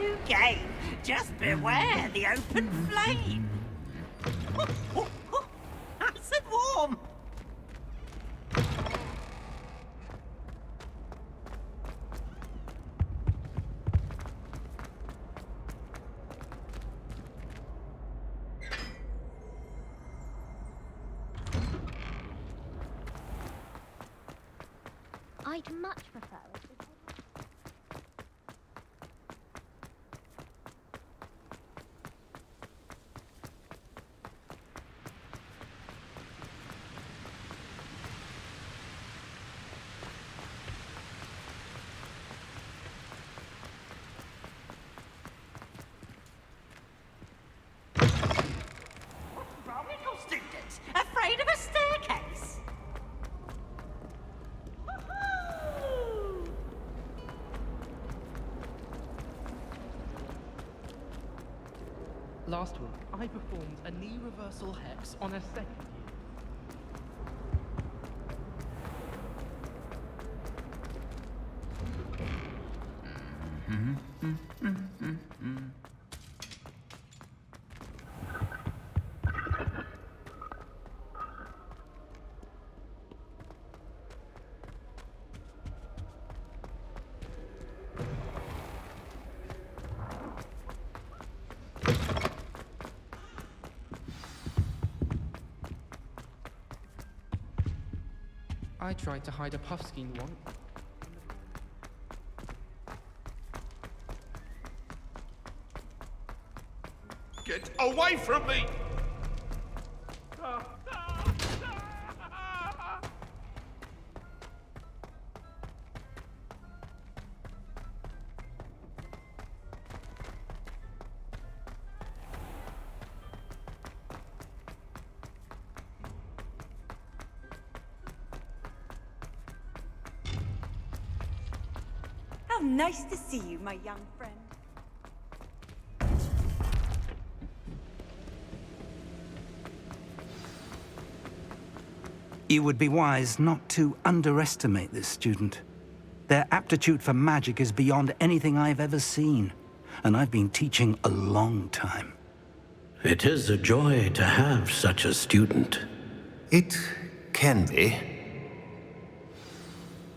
new game. Just beware the open flame. Nice and warm. I'd much prefer it. What's wrong with you students? Afraid of a staircase? Last week, I performed a knee reversal hex on a second year. I tried to hide a puff skein once. Get away from me! How nice to see you, my young friend. You would be wise not to underestimate this student. Their aptitude for magic is beyond anything I've ever seen, and I've been teaching a long time. It is a joy to have such a student. It can be.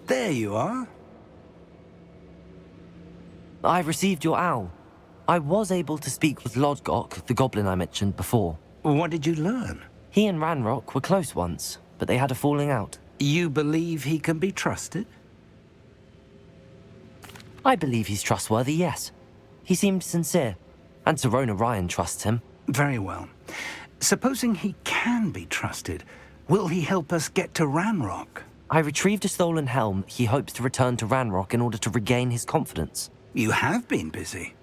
There you are. I received your owl. I was able to speak with Lodgok, the goblin I mentioned before. What did you learn? He and Ranrock were close once, but they had a falling out. You believe he can be trusted? I believe he's trustworthy, yes. He seemed sincere, and Serona Ryan trusts him. Very well. Supposing he can be trusted, will he help us get to Ranrock? I retrieved a stolen helm he hopes to return to Ranrock in order to regain his confidence. You have been busy.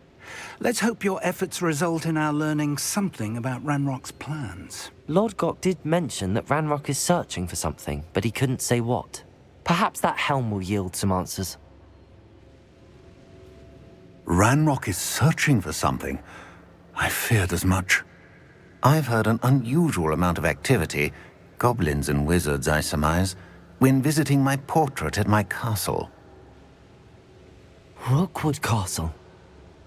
Let's hope your efforts result in our learning something about Ranrock's plans. Lodgok did mention that Ranrock is searching for something, but he couldn't say what. Perhaps that helm will yield some answers. Ranrock is searching for something. I feared as much. I've heard an unusual amount of activity, goblins and wizards, I surmise, when visiting my portrait at my castle. Rookwood Castle?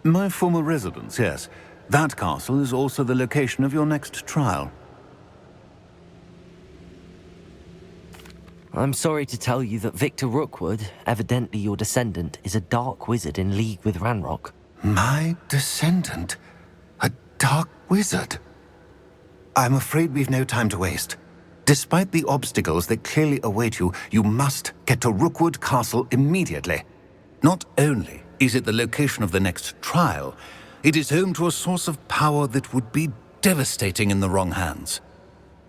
My former residence, yes. That castle is also the location of your next trial. I'm sorry to tell you that Victor Rookwood, evidently your descendant, is a dark wizard in league with Ranrock. My descendant? A dark wizard? I'm afraid we've no time to waste. Despite the obstacles that clearly await you, you must get to Rookwood Castle immediately. Not only is it the location of the next trial, it is home to a source of power that would be devastating in the wrong hands.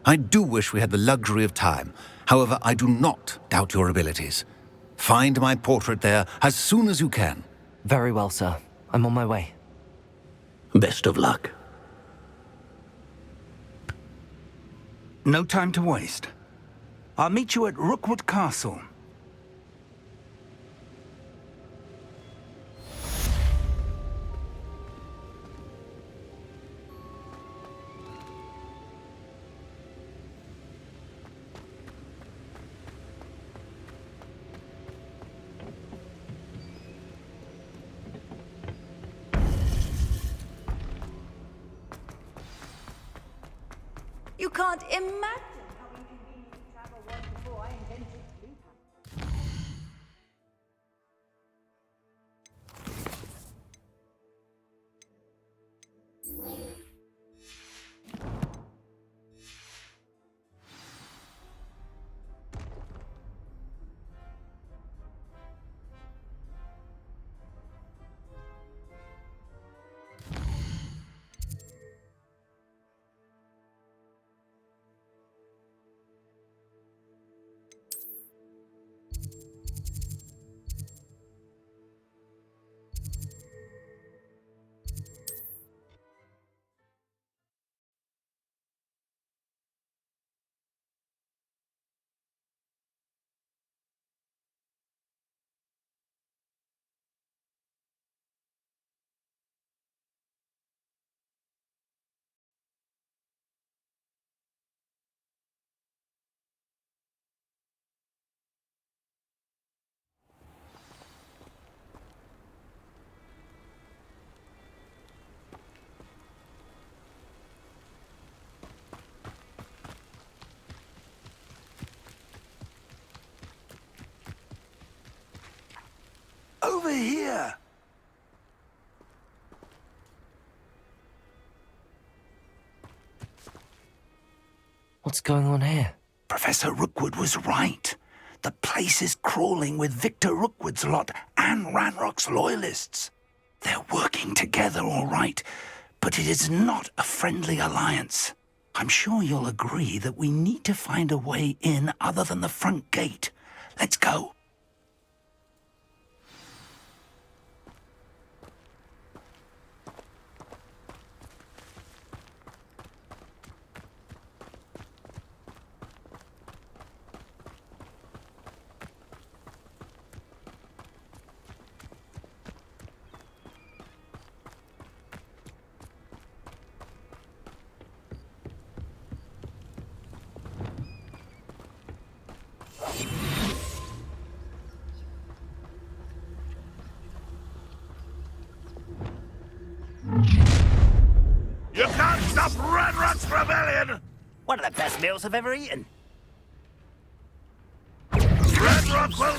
I do wish we had the luxury of time. However, I do not doubt your abilities. Find my portrait there as soon as you can. Very well, sir. I'm on my way. Best of luck. No time to waste. I'll meet you at Rookwood Castle. You can't imagine how inconvenient travel was before I invented blue. Over here! What's going on here? Professor Rookwood was right. The place is crawling with Victor Rookwood's lot and Ranrock's loyalists. They're working together, all right, but it is not a friendly alliance. I'm sure you'll agree that we need to find a way in other than the front gate. Let's go. You can't stop Ranrock's rebellion! One of the best meals I've ever eaten. Ranrock will...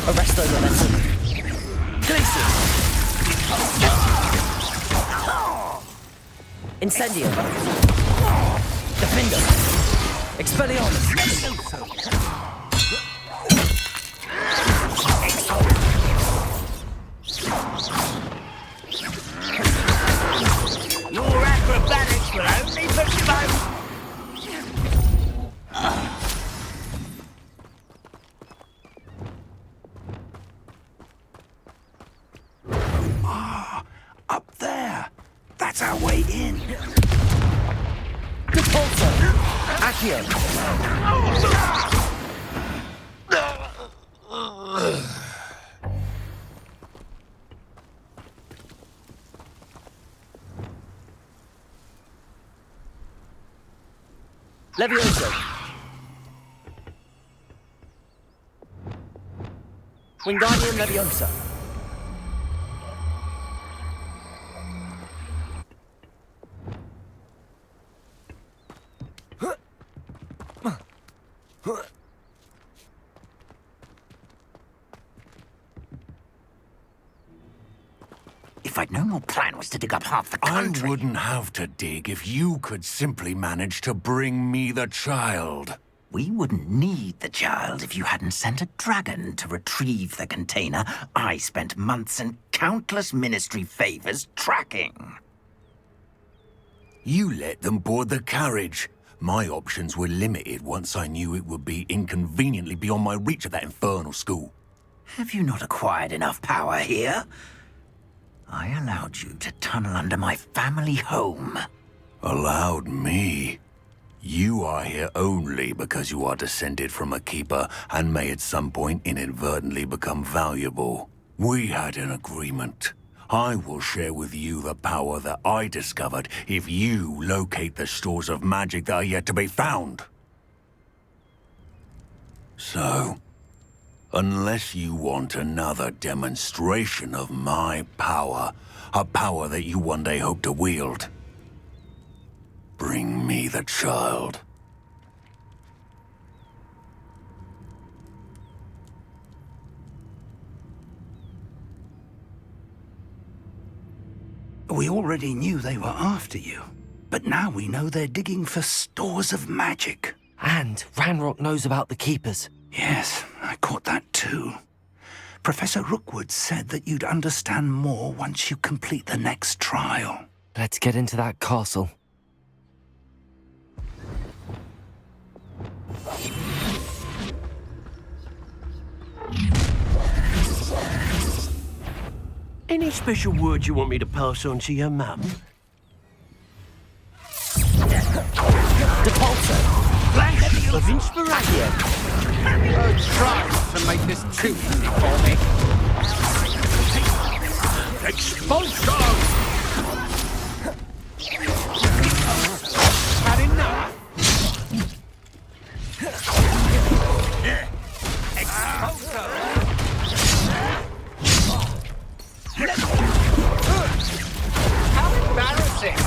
Arresto momentum. Gleason! Incendio! Defender! Expelliarmus! Your acrobatics will only push you out. Up there. That's our way in. Repulsor! Accio! Levioso! Wingardium Leviosa! If I'd known your plan was to dig up half the country... I wouldn't have to dig if you could simply manage to bring me the child. We wouldn't need the child if you hadn't sent a dragon to retrieve the container I spent months and countless ministry favors tracking. You let them board the carriage. My options were limited once I knew it would be inconveniently beyond my reach at that infernal school. Have you not acquired enough power here? I allowed you to tunnel under my family home. Allowed me? You are here only because you are descended from a keeper and may at some point inadvertently become valuable. We had an agreement. I will share with you the power that I discovered if you locate the stores of magic that are yet to be found. So, Unless you want another demonstration of my power, a power that you one day hope to wield. Bring me the child. We already knew they were after you, but now we know they're digging for stores of magic. And Ranrock knows about the Keepers. Yes, I caught that too. Professor Rookwood said that you'd understand more once you complete the next trial. Let's get into that castle. Any special words you want me to pass on to your mum? Depulso! Flash of inspiration! Try to make this too easy for me. Expulsion! Had enough? How embarrassing!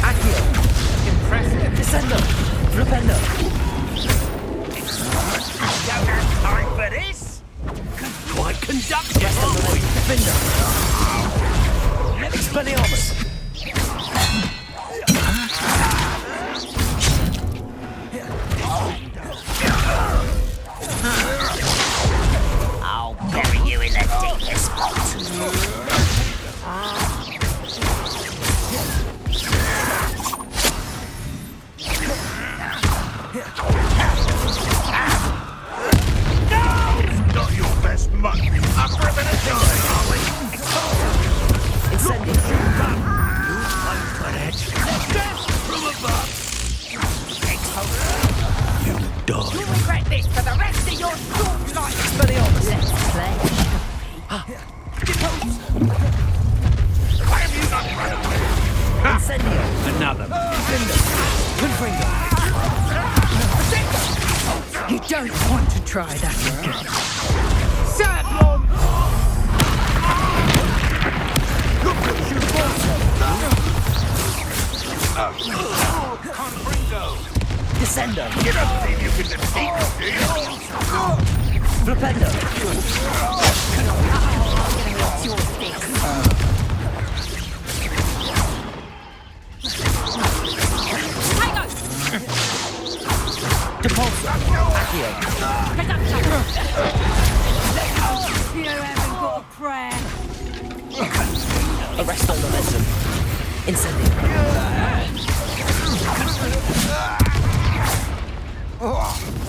Accio! Impressive! Descendo! Flipendo! Don't have time for this! Quite conductive, Descendo! aren't we? Defender! Expelliarmus! I'll bury you in the deepest spot. Not your best mutt. Up for a bit of time, are we? Incendio! Death from above! You die. You'll regret this for the rest of your short life. Expelliarmus! Let's play. Why have you not run away? Incendio! Another. Confringo! You don't want to try that again. Sablon! Descendo! You don't think you can defeat me, do you? Flipendo! It's your fix. Depulso! Accio! You haven't got a prayer. Arresto momentum! Incendio!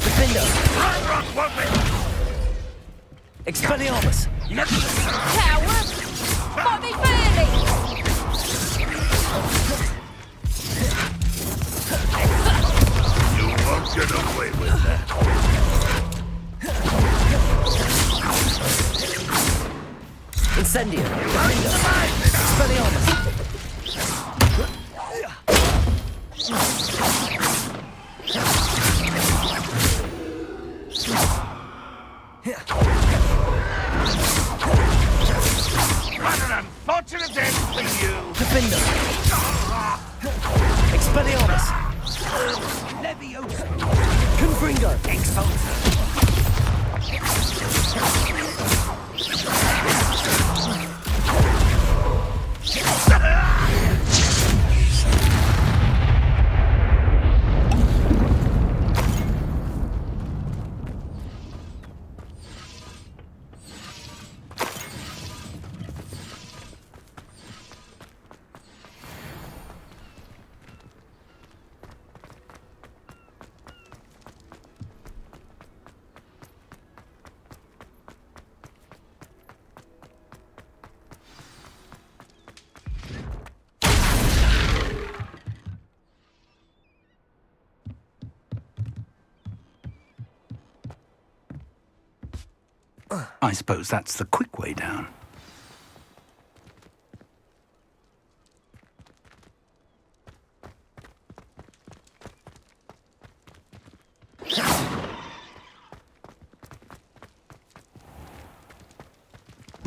Defendo! Expelliarmus! Coward! Bobby Bailey! You won't get away with that. Incendio! Defendo! Expelliarmus! What an unfortunate end for you! Defendo! Expelliarmus! Leviosa. Confringo! I suppose that's the quick way down.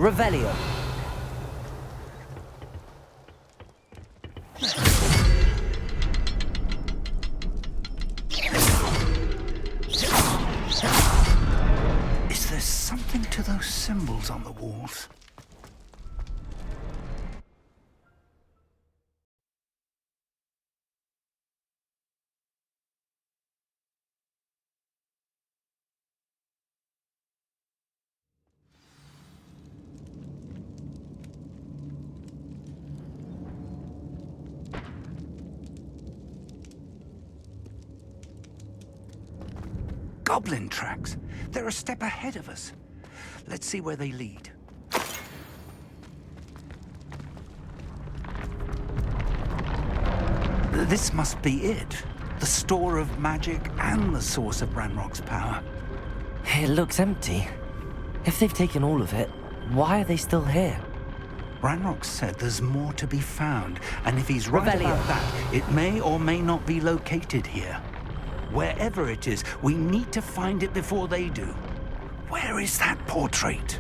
Revelio. Is there something to those symbols on the walls? Goblin tracks. They're a step ahead of us. Let's see where they lead. This must be it. The store of magic and the source of Ranrock's power. It looks empty. If they've taken all of it, why are they still here? Ranrock said there's more to be found, and if he's right Revelio. about that, it may or may not be located here. Wherever it is, we need to find it before they do. Where is that portrait?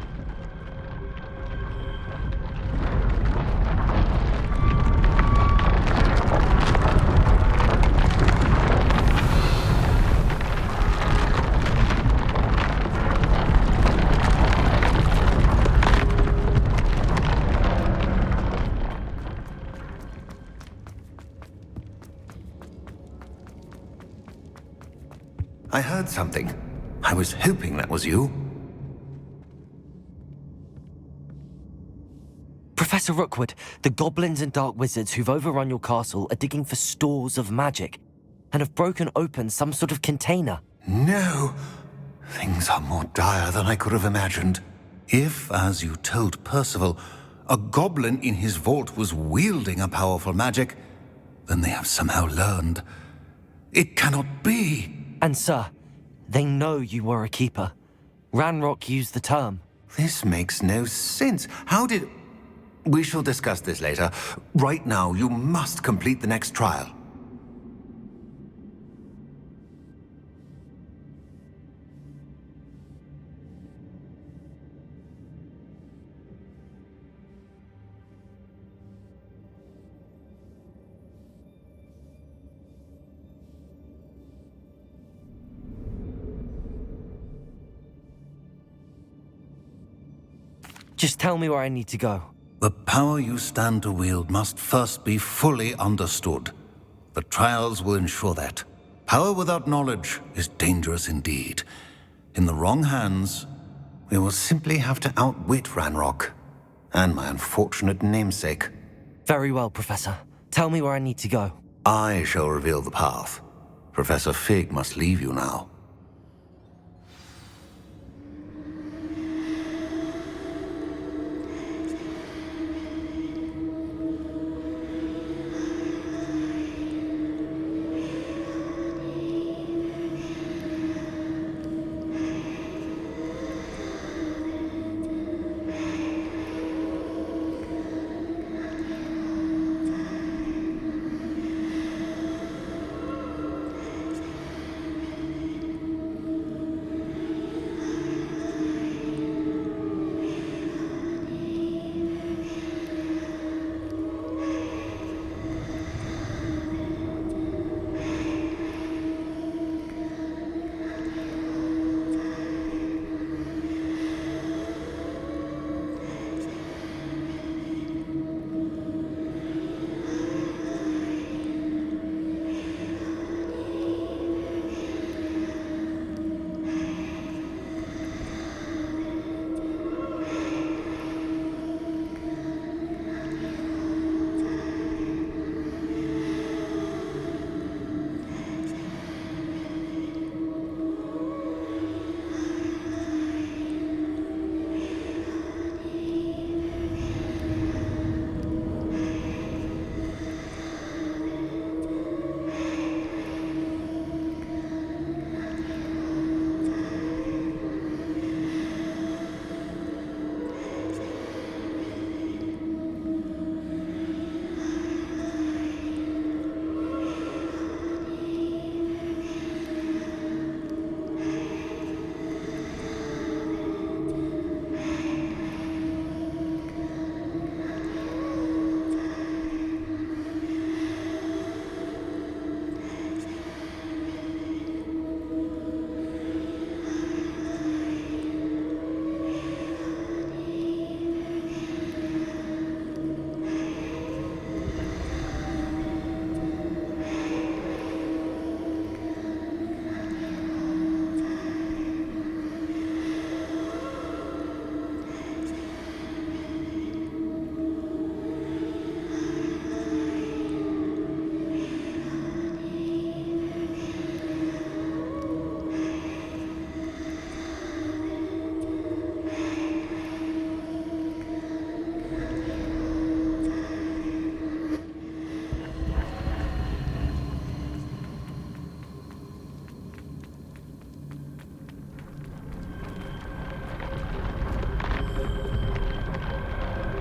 I heard something. I was hoping that was you. Professor Rookwood, the goblins and dark wizards who've overrun your castle are digging for stores of magic and have broken open some sort of container. No! Things are more dire than I could have imagined. If, as you told Percival, a goblin in his vault was wielding a powerful magic, then they have somehow learned. It cannot be! And sir, they know you were a keeper. Ranrock used the term. This makes no sense. How did... We shall discuss this later. Right now, you must complete the next trial. Just tell me where I need to go. The power you stand to wield must first be fully understood. The trials will ensure that. Power without knowledge is dangerous indeed. In the wrong hands, we will simply have to outwit Ranrock and my unfortunate namesake. Very well, Professor. Tell me where I need to go. I shall reveal the path. Professor Fig must leave you now.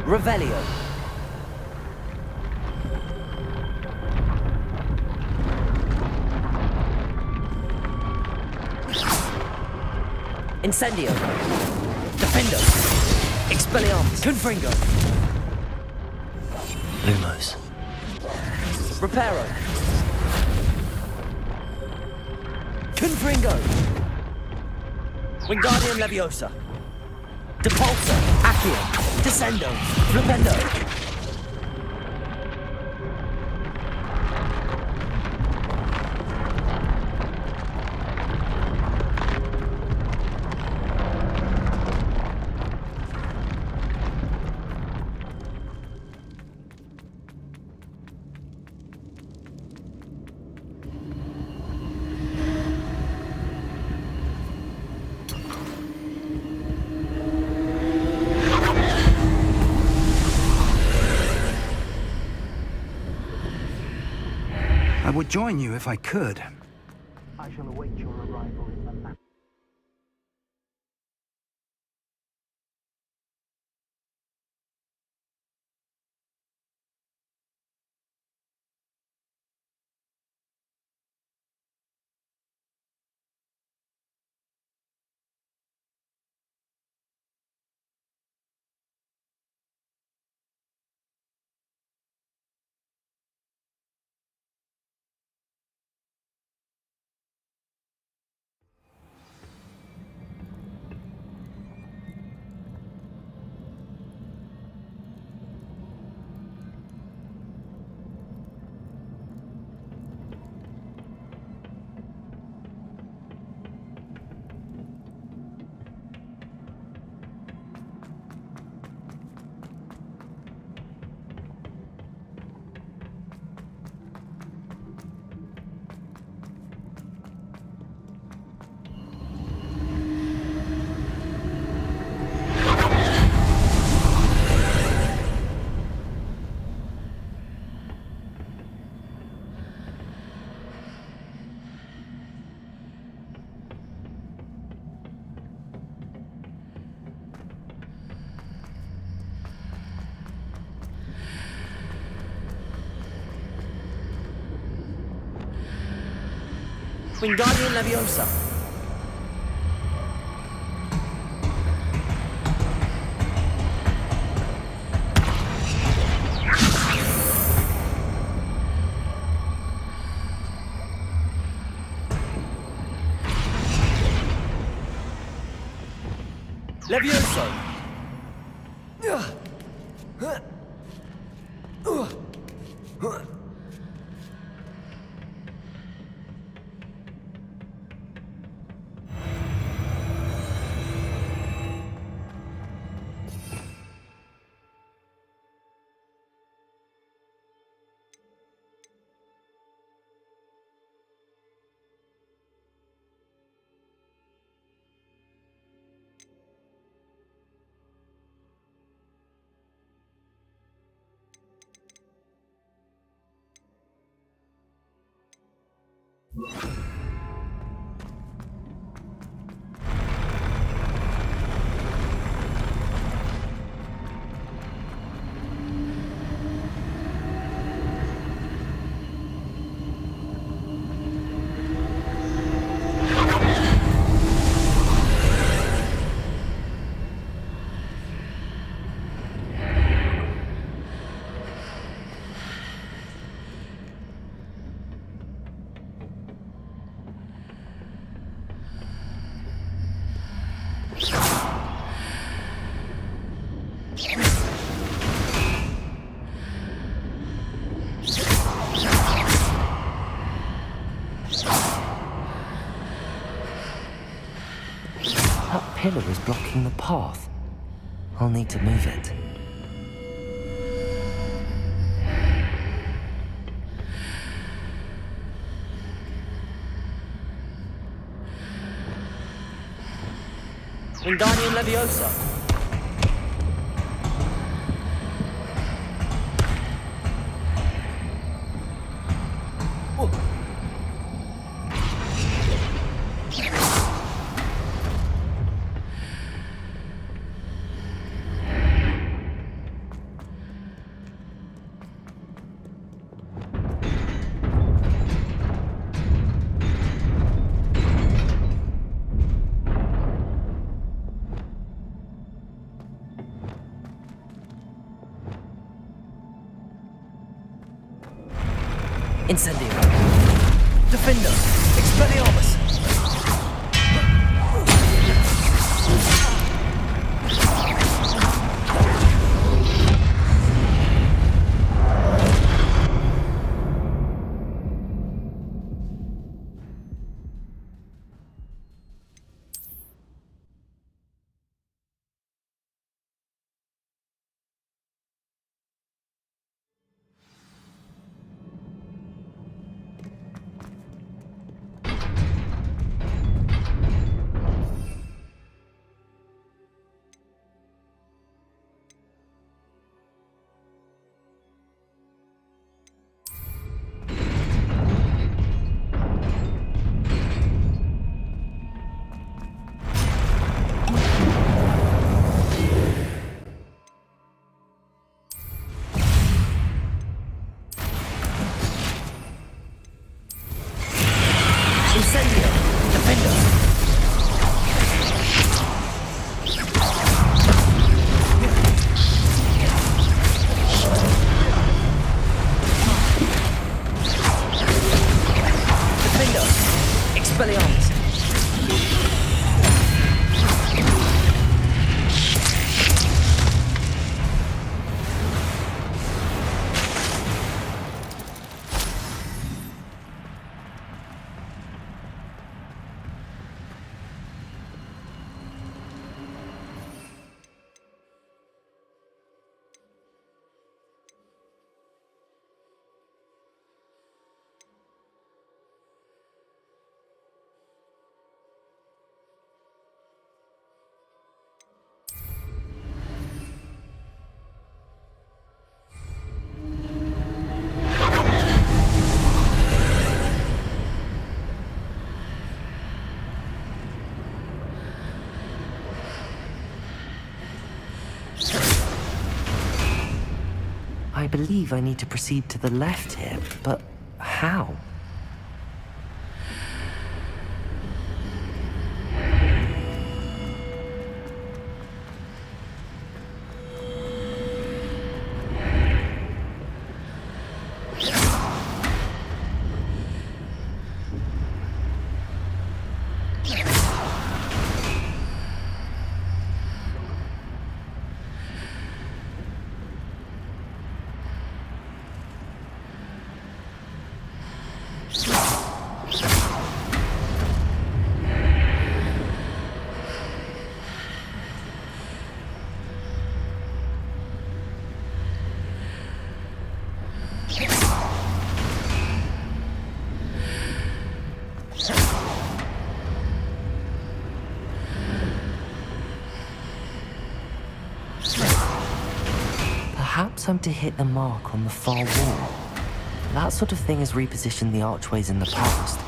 Revelio. Incendio. Defendo. Expelliarmus. Confringo. Lumos. Reparo. Confringo. Wingardium Leviosa. Depulso. Accio. Descendo. Flipendo. I would join you if I could. I shall await your arrival in the map. Wingardium Leviosa. Levioso. That pillar is blocking the path. I'll need to move it. Wingardium Leviosa. Incendio. Defender. Expelliarmus. I believe I need to proceed to the left here, but how? Perhaps I'm to hit the mark on the far wall. That sort of thing has repositioned the archways in the past.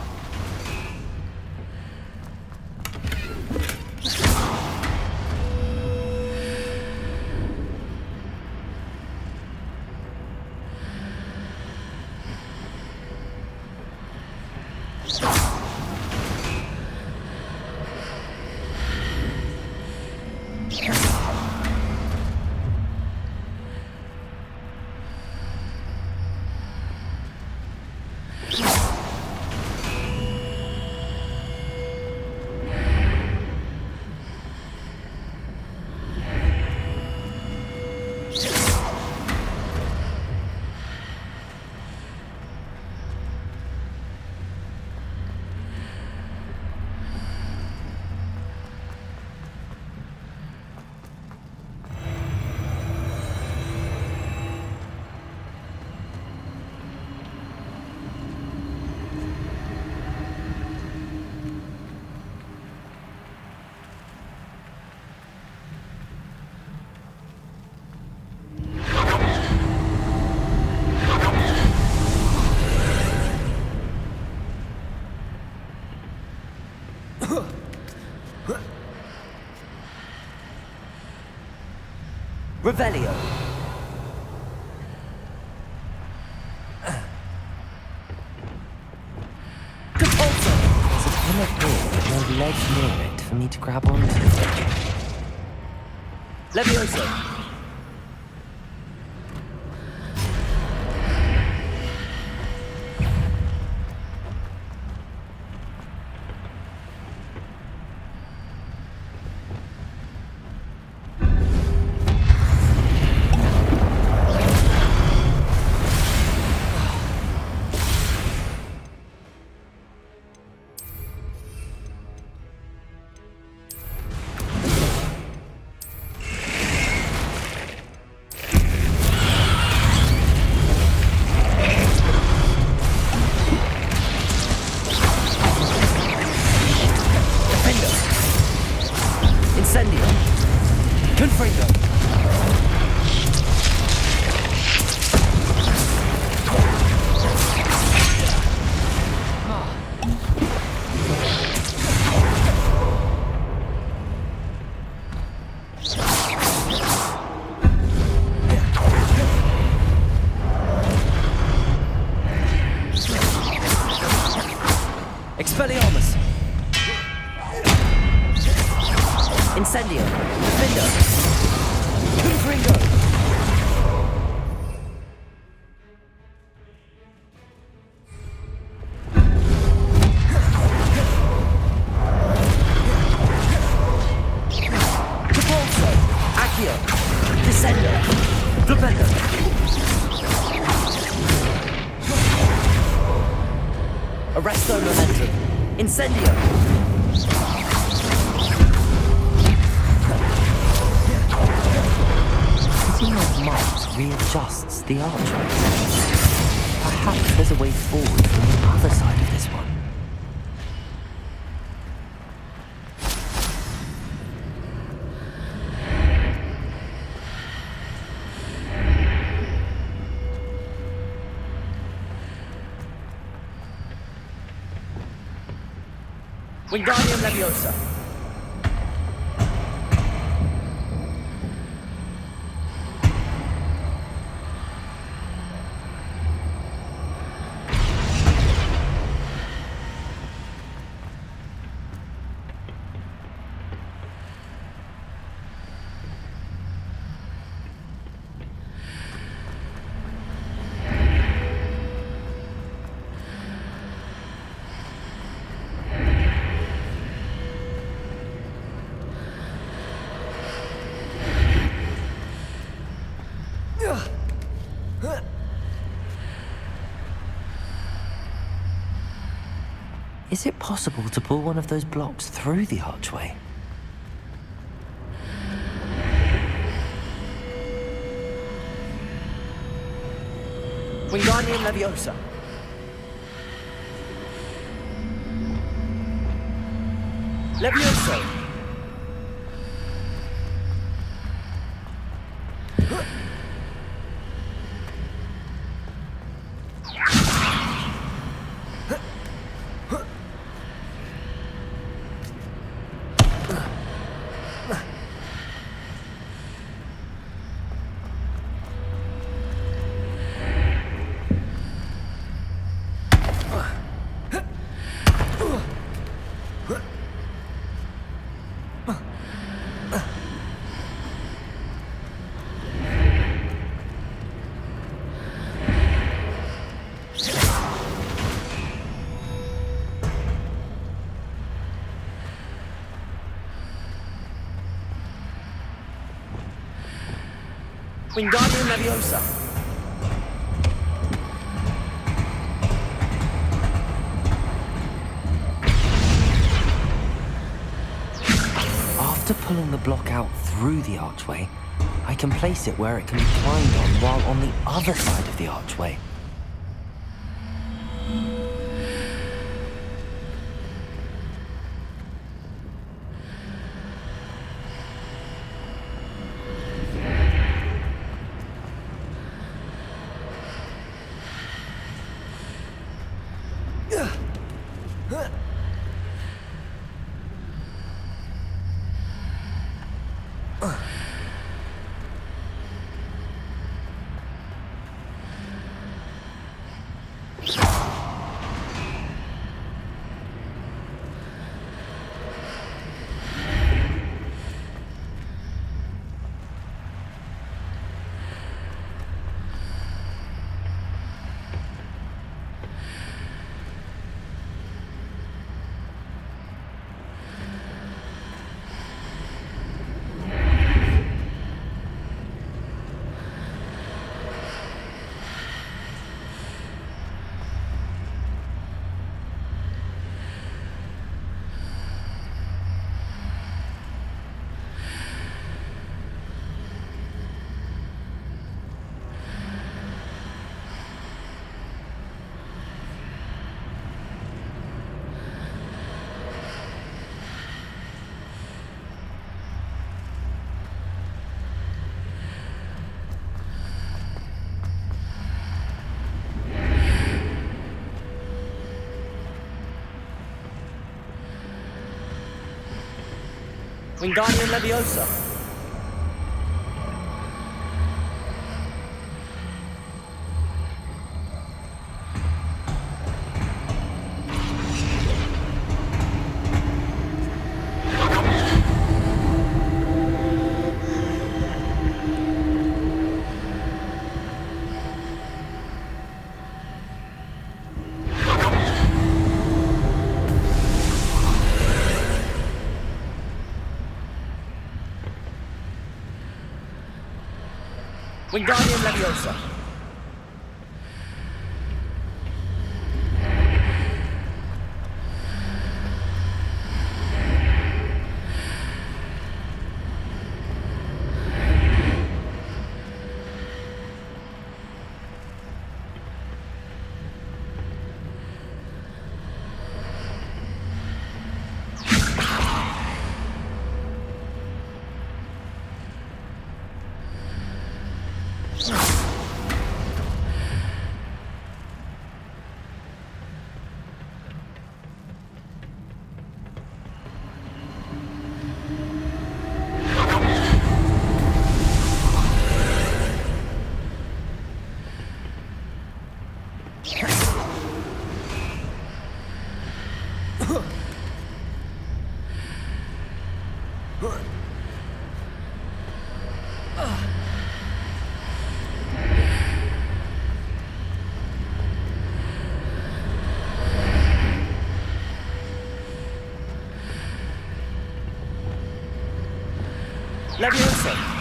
Revelio. Compulso! There's a pillar here with no ledge near it for me to grab onto. Levioso! Incendio. Confringo. Expelliarmus. Incendio. Defendo. Confringo. Repulso. Accio. Descendo. Flipendo. Arresto momentum. Incendio. Hitting those marks readjusts the archway. Perhaps there's a way forward from the other side of this one. Wingardium Leviosa. Is it possible to pull one of those blocks through the archway? Wingardium Leviosa. Levioso. Wingardium Leviosa. After pulling the block out through the archway, I can place it where it can be climbed on while on the other side of the archway. Wingardium Leviosa. Wingardium Leviosa. Leviosa.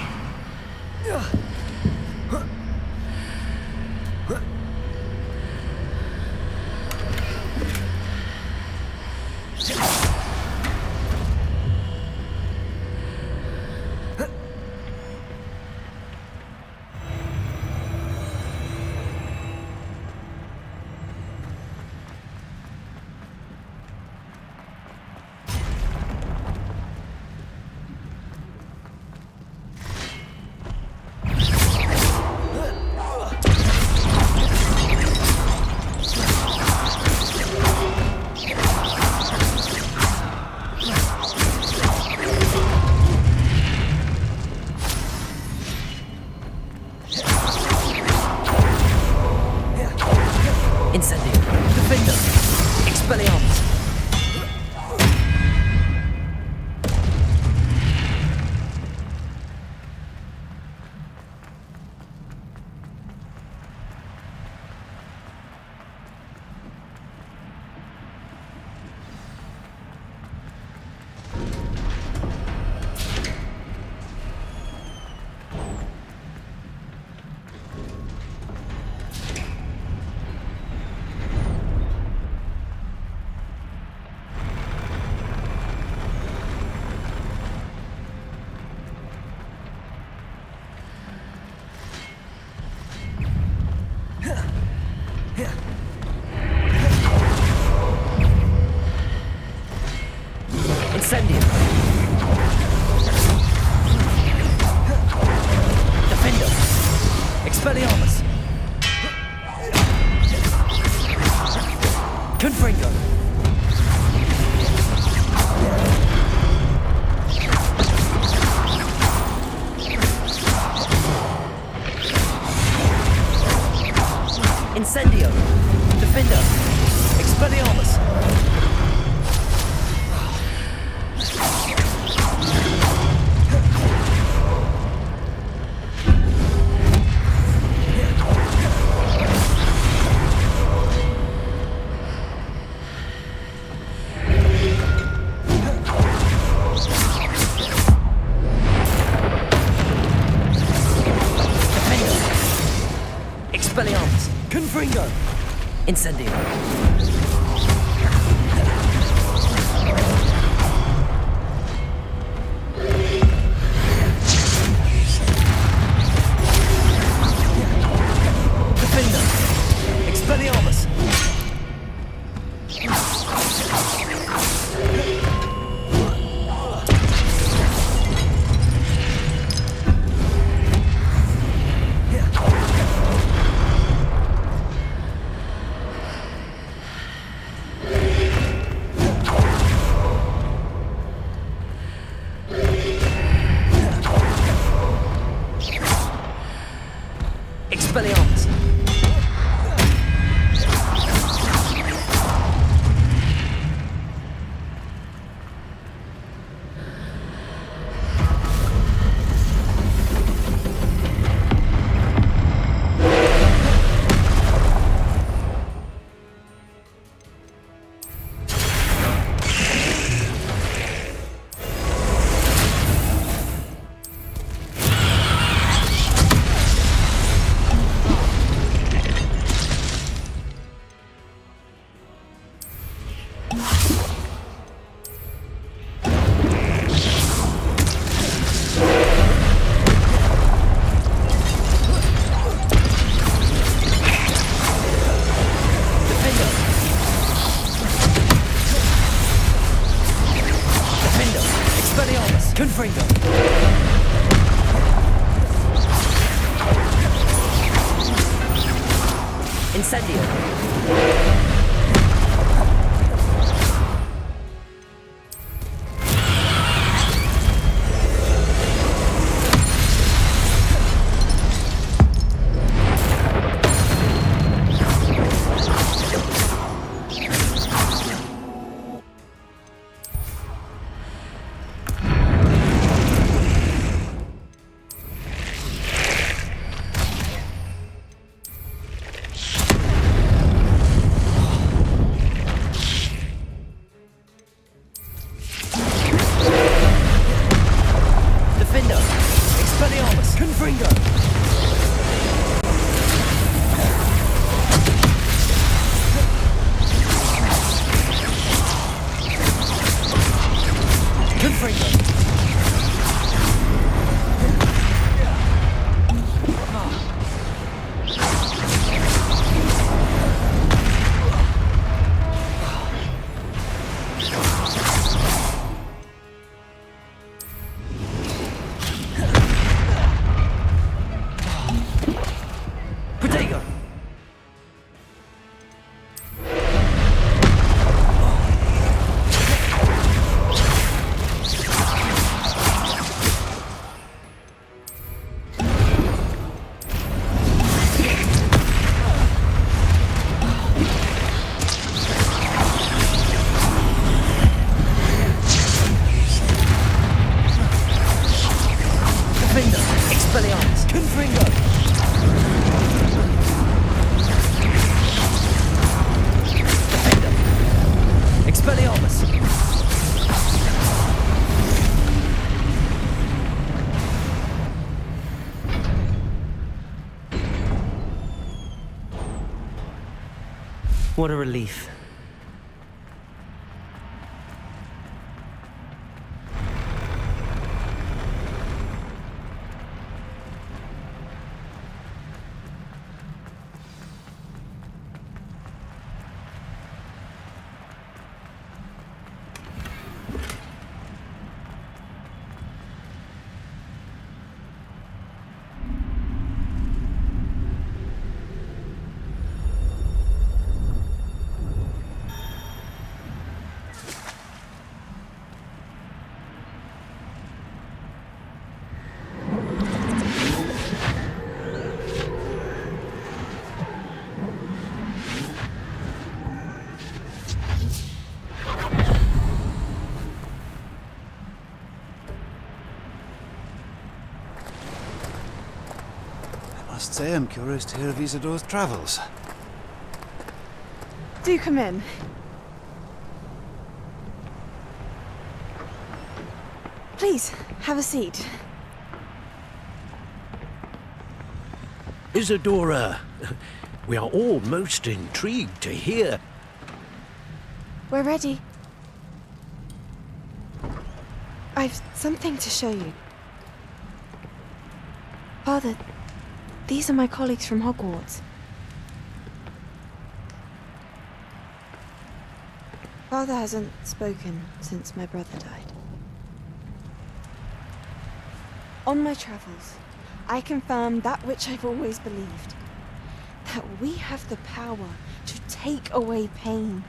Incendio. Defender. Expelliarmus. Incendio. Defender. Expelliarmus. Confringo. Incendio. Defender. Expelliarmus. Expelliarmus. Confringo. Incendio. Defender. Expelliarmus. Incendio. What a relief. I must say I'm curious to hear of Isadore's travels. Do come in. Please, have a seat. Isadora, we are all most intrigued to hear. We're ready. I've something to show you. Father, these are my colleagues from Hogwarts. Father hasn't spoken since my brother died. On my travels, I confirmed that which I've always believed. That we have the power to take away pain.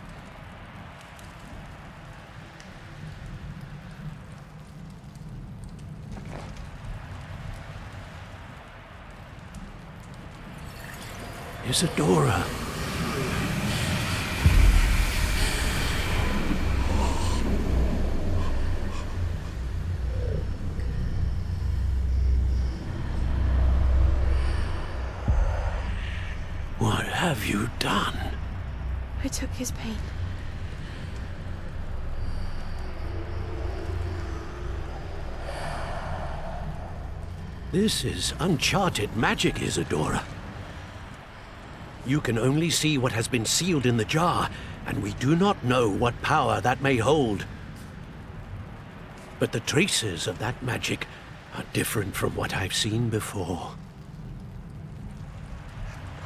Isadora. What have you done? I took his pain. This is uncharted magic, Isadora. You can only see what has been sealed in the jar, and we do not know what power that may hold. But the traces of that magic are different from what I've seen before.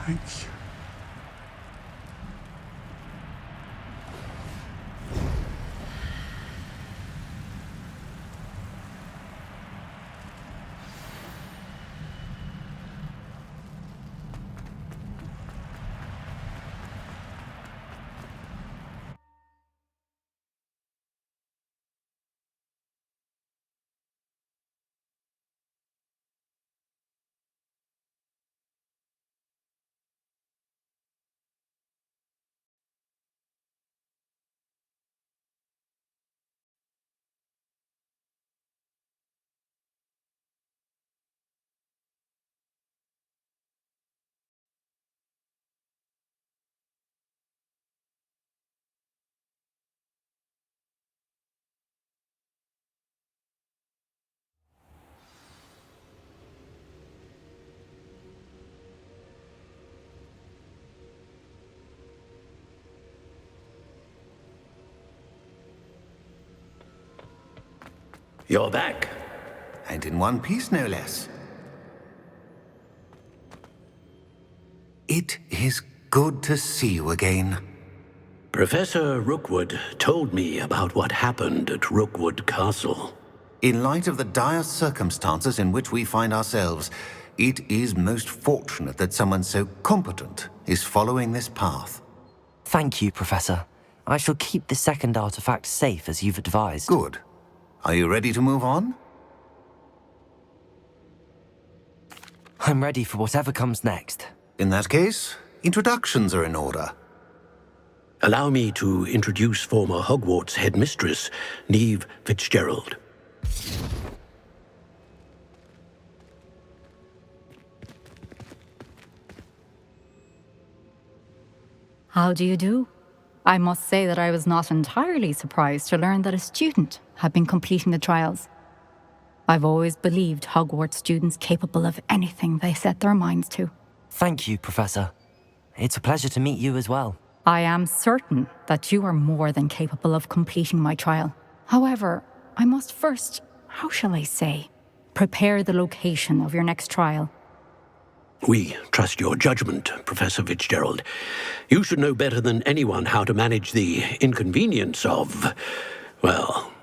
Thank you. You're back. And in one piece, no less. It is good to see you again. Professor Rookwood told me about what happened at Rookwood Castle. In light of the dire circumstances in which we find ourselves, it is most fortunate that someone so competent is following this path. Thank you, Professor. I shall keep the second artifact safe as you've advised. Good. Are you ready to move on? I'm ready for whatever comes next. In that case, introductions are in order. Allow me to introduce former Hogwarts headmistress, Neve Fitzgerald. How do you do? I must say that I was not entirely surprised to learn that a student had been completing the trials. I've always believed Hogwarts students capable of anything they set their minds to. Thank you, Professor. It's a pleasure to meet you as well. I am certain that you are more than capable of completing my trial. However, I must first, how shall I say, prepare the location of your next trial. We trust your judgment, Professor Fitzgerald. You should know better than anyone how to manage the inconvenience of, well...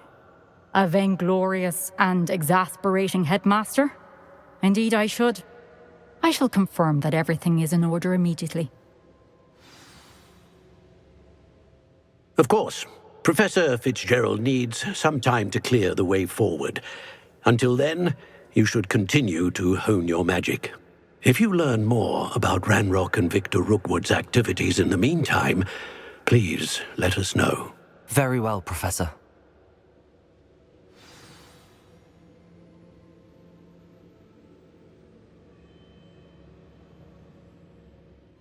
A vainglorious and exasperating headmaster? Indeed I should. I shall confirm that everything is in order immediately. Of course, Professor Fitzgerald needs some time to clear the way forward. Until then, you should continue to hone your magic. If you learn more about Ranrock and Victor Rookwood's activities in the meantime, please let us know. Very well, Professor.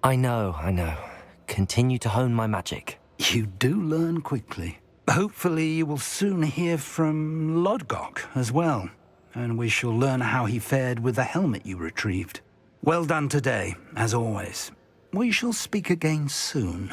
I know. Continue to hone my magic. You do learn quickly. Hopefully you will soon hear from Lodgok as well, and we shall learn how he fared with the helmet you retrieved. Well done today, as always. We shall speak again soon.